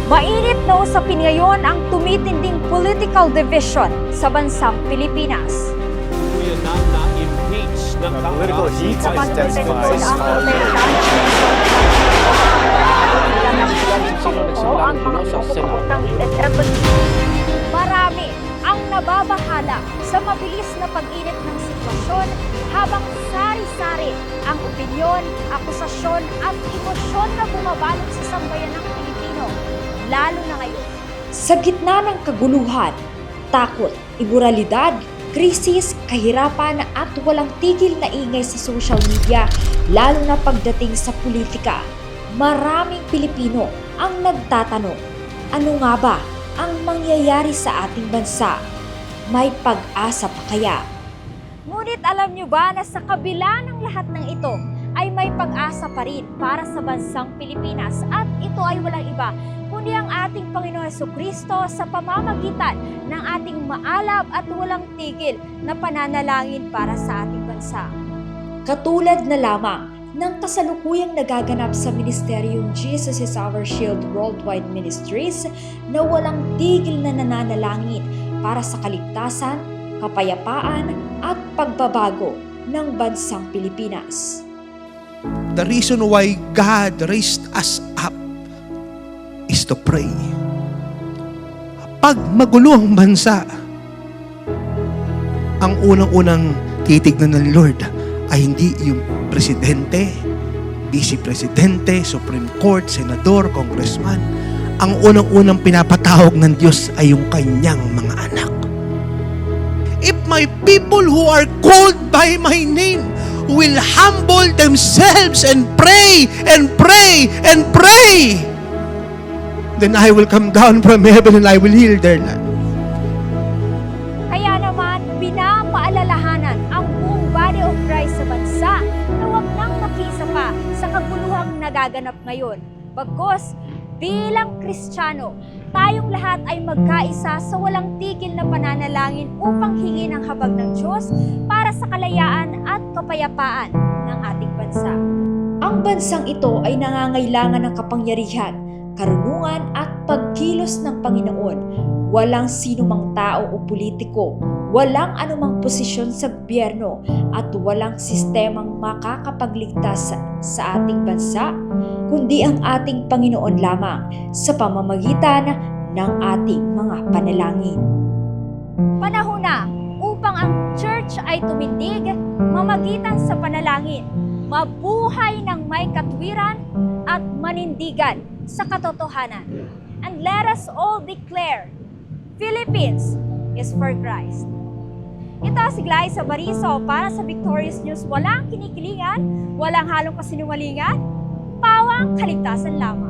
Mainit na usapin ngayon ang tumitinding political division sa bansang Pilipinas. Tuluyan na na-impeach ng Political heat Sa has pagtutuloy ang marami ang nababahala sa mabilis na pag-init ng sitwasyon habang sari-sari ang opinyon, akusasyon at emosyon na bumabalot sa sambayan ng Pilipino, lalo na ngayon. Sa gitna ng kaguluhan, takot, imoralidad, krisis, kahirapan at walang tigil na ingay sa social media, lalo na pagdating sa politika, maraming Pilipino ang nagtatanong, ano nga ba ang mangyayari sa ating bansa? May pag-asa pa kaya? Ngunit alam niyo ba na sa kabila ng lahat ng ito ay may pag-asa pa rin para sa bansang Pilipinas at ito ay walang iba kundi ang ating Panginoong Jesucristo sa pamamagitan ng ating maalab at walang tigil na pananalangin para sa ating bansa. Katulad na lamang ng kasalukuyang nagaganap sa Ministeryong Jesus is Our Shield Worldwide Ministries na walang tigil na nananalangin para sa kaligtasan, kapayapaan at pagbabago ng bansang Pilipinas. The reason why God raised us up is to pray. Pag magulo ang bansa, ang unang-unang titignan ng Lord ay hindi yung presidente, vice presidente, Supreme Court, senador, congressman. Ang unang-unang pinapatawag ng Diyos ay yung kanyang mga anak. If my people who are called by my name will humble themselves and pray and pray and pray, then I will come down from heaven and I will heal their land. Kaya naman, pinapaalalahanan ang buong body of Christ sa bansa na huwag nang makisa pa sa kaguluhang nagaganap ngayon. Bagkus, bilang Kristiyano, tayong lahat ay magkaisa sa walang tigil na pananalangin upang hingin ang habag ng Diyos para sa kalayaan at kapayapaan ng ating bansa. Ang bansang ito ay nangangailangan ng kapangyarihan, karunungan at pagkilos ng Panginoon. Walang sinumang tao o politiko, walang anumang posisyon sa gobyerno at walang sistemang makakapagligtas sa ating bansa, kundi ang ating Panginoon lamang sa pamamagitan ng ating mga panalangin. Panahon na upang ang church ay tumindig, mamagitan sa panalangin, mabuhay ng may katwiran at manindigan sa katotohanan. And let us all declare, Philippines is for Christ. Ito si Glyza Bariso para sa Victorious News. Walang kinikilingan, walang halong kasinungalingan, pawang kaligtasan lamang.